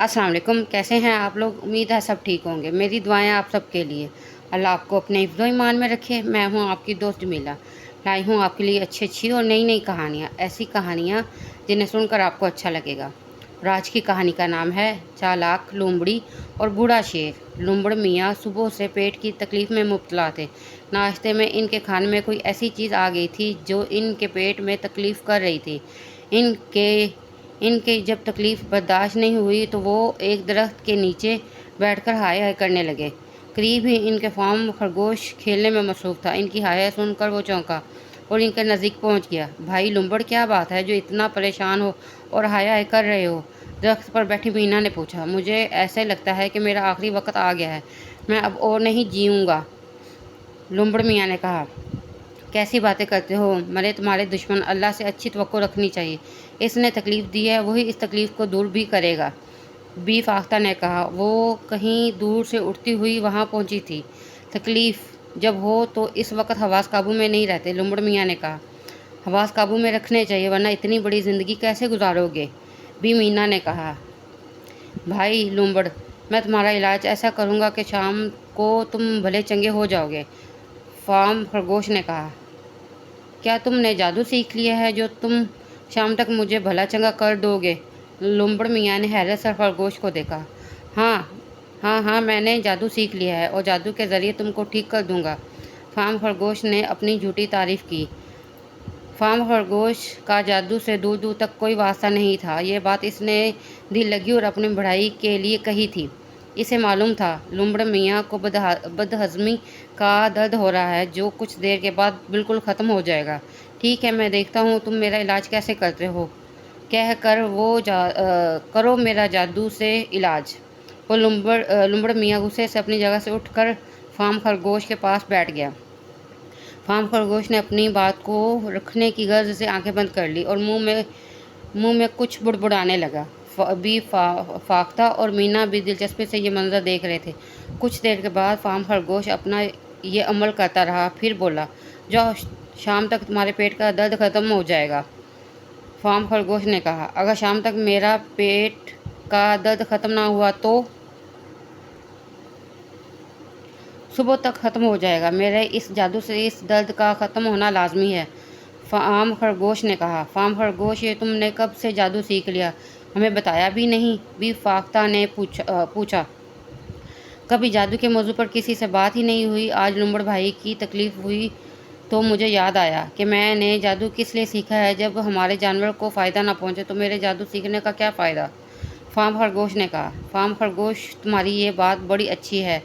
अस्सलाम वालेकुम। कैसे हैं आप लोग? उम्मीद है सब ठीक होंगे। मेरी दुआएं आप सब के लिए। अल्लाह आपको अपने हिफ्ज़-ओ ईमान में रखे। मैं हूं आपकी दोस्त जमीला। लाई हूं आपके लिए अच्छी अच्छी और नई नई कहानियां, ऐसी कहानियां जिन्हें सुनकर आपको अच्छा लगेगा। और आज की कहानी का नाम है चालाक लोमड़ी और बूढ़ा शेर। लोमड़ मियाँ सुबह से पेट की तकलीफ़ में मुब्तला थे। नाश्ते में इनके खाने में कोई ऐसी चीज़ आ गई थी जो इनके पेट में तकलीफ़ कर रही थी। इनके इनके जब तकलीफ़ बर्दाश्त नहीं हुई तो वो एक दरख्त के नीचे बैठकर हाय हाय करने लगे। करीब ही इनके फार्म खरगोश खेलने में मसरूफ़ था। इनकी हाय हाय सुनकर वो चौंका और इनके नज़दीक पहुंच गया। भाई लुम्बड़, क्या बात है जो इतना परेशान हो और हाय हाय कर रहे हो? दरख्त पर बैठी मीना ने पूछा। मुझे ऐसे लगता है कि मेरा आखिरी वक्त आ गया है, मैं अब और नहीं जीऊँगा। लुम्बड़ मियाँ ने कहा, कैसी बातें करते हो? मरे तुम्हारे दुश्मन, अल्लाह से अच्छी तवक्को रखनी चाहिए। इसने तकलीफ़ दी है, वही इस तकलीफ़ को दूर भी करेगा। बी फाख्ता ने कहा। वो कहीं दूर से उठती हुई वहाँ पहुँची थी। तकलीफ़ जब हो तो इस वक्त हवास काबू में नहीं रहते। लुम्बड़ मियाँ ने कहा, हवास काबू में रखने चाहिए, वरना इतनी बड़ी ज़िंदगी कैसे गुजारोगे? बी मीना ने कहा, भाई लुम्बड़, मैं तुम्हारा इलाज ऐसा करूँगा कि शाम को तुम भले चंगे हो जाओगे। फार्म खरगोश ने कहा, क्या तुमने जादू सीख लिया है जो तुम शाम तक मुझे भला चंगा कर दोगे? लुम्बड़ मियाँ ने हैरत से खरगोश को देखा। हाँ हाँ, मैंने जादू सीख लिया है और जादू के ज़रिए तुमको ठीक कर दूंगा। फार्म खरगोश ने अपनी झूठी तारीफ़ की। फार्म खरगोश का जादू से दूर दूर तक कोई वास्ता नहीं था। ये बात इसने दिल लगी और अपनी बढ़ाई के लिए कही थी। इसे मालूम था लुम्बड़ मियाँ को बदहज़मी का दर्द हो रहा है, जो कुछ देर के बाद बिल्कुल ख़त्म हो जाएगा। ठीक है, मैं देखता हूँ तुम मेरा इलाज कैसे करते हो। कह कर करो मेरा जादू से इलाज। वो लुम्बड़ मियाँ गुस्से से अपनी जगह से उठकर फार्म खरगोश के पास बैठ गया। फार्म खरगोश ने अपनी बात को रखने की गर्ज से आंखें बंद कर ली और मुंह में कुछ बुड़बुड़ाने लगा। फाख्ता और मीना भी दिलचस्पी से ये मंजर देख रहे थे। कुछ देर के बाद फार्म खरगोश अपना ये अमल करता रहा, फिर बोला, जाओ, शाम तक तुम्हारे पेट का दर्द ख़त्म हो जाएगा। फार्म खरगोश ने कहा, अगर शाम तक मेरा पेट का दर्द ख़त्म ना हुआ तो सुबह तक ख़त्म हो जाएगा। मेरे इस जादू से इस दर्द का ख़त्म होना लाजमी है। फार्म खरगोश ने कहा। फार्म खरगोश, ये तुमने कब से जादू सीख लिया? हमें बताया भी नहीं। बी फाख्ता ने पूछा। कभी जादू के मौजू पर किसी से बात ही नहीं हुई। आज लुम्बड़ भाई की तकलीफ़ हुई तो मुझे याद आया कि मैंने जादू किस लिए सीखा है। जब हमारे जानवर को फ़ायदा ना पहुँचे तो मेरे जादू सीखने का क्या फ़ायदा? फार्म खरगोश ने कहा। फार्म खरगोश, तुम्हारी ये बात बड़ी अच्छी है।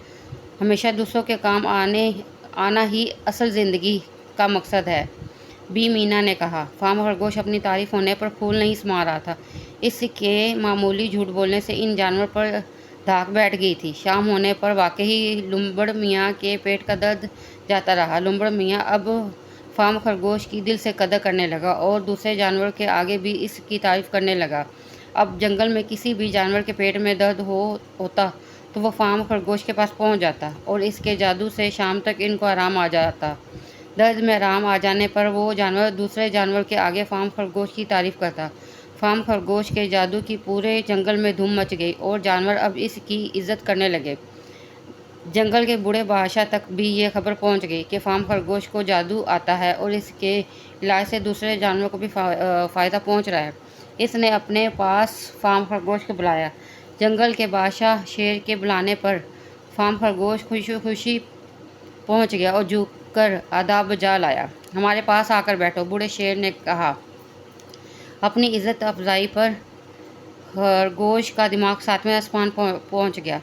हमेशा दूसरों के काम आना ही असल ज़िंदगी का मकसद है। बी मीना ने कहा। फार्म खरगोश अपनी तारीफ होने पर फूल नहीं समा रहा था। इसके मामूली झूठ बोलने से इन जानवर पर धाक बैठ गई थी। शाम होने पर वाकई लुम्बड़ मियाँ के पेट का दर्द जाता रहा। लुम्बड़ मियाँ अब फार्म खरगोश की दिल से कदर करने लगा और दूसरे जानवर के आगे भी इसकी तारीफ करने लगा। अब जंगल में किसी भी जानवर के पेट में दर्द होता तो वो फार्म खरगोश के पास पहुंच जाता और इसके जादू से शाम तक इनको आराम आ जाता। दर्द में आराम आ जाने पर वो जानवर दूसरे जानवर के आगे फार्म खरगोश की तारीफ करता। फार्म खरगोश के जादू की पूरे जंगल में धूम मच गई और जानवर अब इसकी इज्जत करने लगे। जंगल के बूढ़े बादशाह तक भी ये खबर पहुंच गई कि फार्म खरगोश को जादू आता है और इसके इलाज से दूसरे जानवरों को भी फ़ायदा पहुंच रहा है। इसने अपने पास फार्म खरगोश को बुलाया। जंगल के बादशाह शेर के बुलाने पर फार्म खरगोश खुशी खुशी पहुंच गया और झुककर आदाब बजा लाया। हमारे पास आकर बैठो, बूढ़े शेर ने कहा। अपनी इज्जत अफजाई पर खरगोश का दिमाग सातवें आसमान पहुंच गया।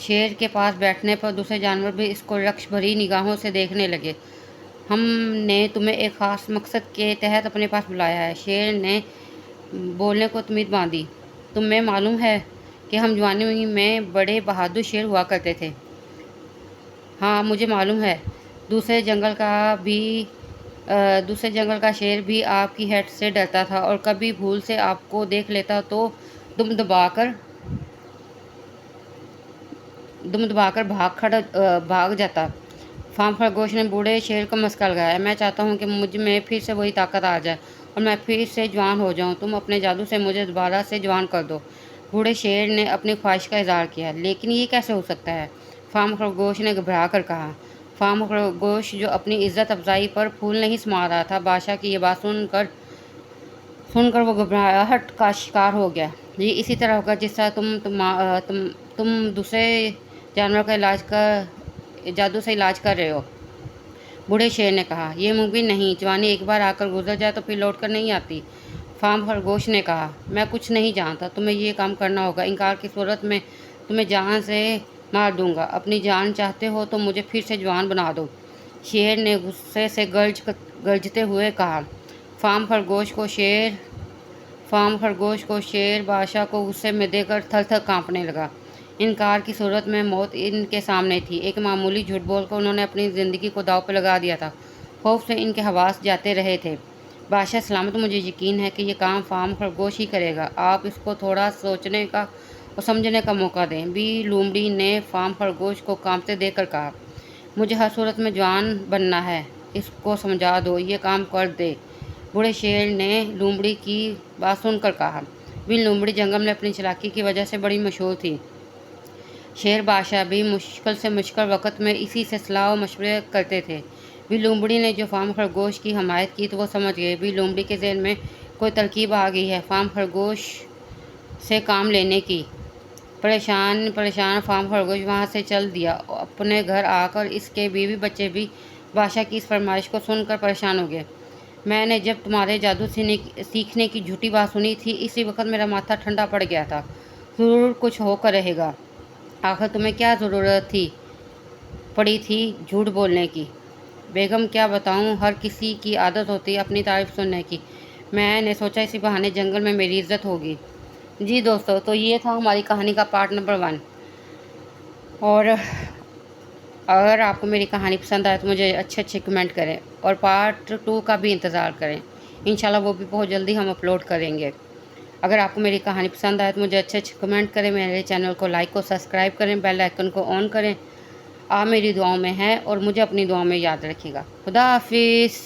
शेर के पास बैठने पर दूसरे जानवर भी इसको रक्श भरी निगाहों से देखने लगे। हमने तुम्हें एक ख़ास मकसद के तहत अपने पास बुलाया है, शेर ने बोलने को तमीद बांधी। तुम्हें मालूम है कि हम जवानी में बड़े बहादुर शेर हुआ करते थे। हाँ, मुझे मालूम है। दूसरे जंगल का शेर भी आपकी हेड से डरता था और कभी भूल से आपको देख लेता तो दुम दबाकर भाग जाता। फार्म खरगोश ने बूढ़े शेर को मस्का लगाया। मैं चाहता हूँ कि मुझ में फिर से वही ताकत आ जाए और मैं फिर से जवान हो जाऊँ। तुम अपने जादू से मुझे दोबारा से जवान कर दो। बूढ़े शेर ने अपनी ख्वाहिश का इजहार किया। लेकिन ये कैसे हो सकता है? फार्म खरगोश ने घबरा कर कहा। फार्म खरगोश जो अपनी इज्जत अफजाई पर फूल नहीं समा रहा था, बादशाह की ये बात सुनकर वो घबराहट का शिकार हो गया। ये इसी तरह होगा जिस तरह तुम दूसरे जानवर का जादू से इलाज कर रहे हो, बूढ़े शेर ने कहा। यह मुमकिन नहीं, जवानी एक बार आकर गुजर जाए तो फिर लौट कर नहीं आती। फार्म खरगोश ने कहा, मैं कुछ नहीं जानता, तुम्हें ये काम करना होगा। इनकार की सूरत में तुम्हें जान से मार दूंगा। अपनी जान चाहते हो तो मुझे फिर से जवान बना दो, शेर ने गुस्से से गरजते हुए कहा। फार्म खरगोश को शेर बादशाह को गुस्से में देकर थर थर काँपने लगा। इनकार की सूरत में मौत इनके सामने थी। एक मामूली झूठ बोलकर उन्होंने अपनी ज़िंदगी को दांव पर लगा दिया था। खौफ से इनके हवास जाते रहे थे। बादशाह सलामत, मुझे यकीन है कि ये काम फार्म खरगोश ही करेगा। आप इसको थोड़ा सोचने का और समझने का मौका दें। बी लोमड़ी ने फार्म खरगोश को कांपते देकर कहा, मुझे हर सूरत में जवान बनना है, इसको समझा दो, ये काम कर दे। बूढ़े शेर ने लोमड़ी की बात सुनकर कहा। बिन लोमड़ी जंगल में अपनी चालाकी की वजह से बड़ी मशहूर थी। शेर बादशाह भी मुश्किल से मुश्किल वक्त में इसी से सलाह और मशवरे करते थे। बिन लोमड़ी ने जो फार्म खरगोश की हमायत की तो वो समझ गए बिन लोमड़ी के ज़हन में कोई तरकीब आ गई है फार्म खरगोश से काम लेने की। परेशान फार्म खरगोश वहाँ से चल दिया। अपने घर आकर इसके बीवी बच्चे भी बादशाह की इस फरमाइश को सुनकर परेशान हो गए। मैंने जब तुम्हारे जादू सीखने की झूठी बात सुनी थी, इसी वक्त मेरा माथा ठंडा पड़ गया था। ज़रूर कुछ होकर रहेगा। आखिर तुम्हें क्या ज़रूरत पड़ी थी झूठ बोलने की? बेगम, क्या बताऊं, हर किसी की आदत होती है अपनी तारीफ सुनने की। मैंने सोचा इसी बहाने जंगल में मेरी इज्जत होगी। जी दोस्तों, तो ये था हमारी कहानी का पार्ट नंबर 1। और अगर आपको मेरी कहानी पसंद आए तो मुझे अच्छे कमेंट करें और पार्ट 2 का भी इंतज़ार करें। इंशाल्लाह वो भी बहुत जल्दी हम अपलोड करेंगे। अगर आपको मेरी कहानी पसंद आए तो मुझे अच्छे कमेंट करें, मेरे चैनल को लाइक और सब्सक्राइब करें, बेल आइकन को ऑन करें। आप मेरी दुआओं में हैं और मुझे अपनी दुआओं में याद रखिएगा। खुदा हाफिज़।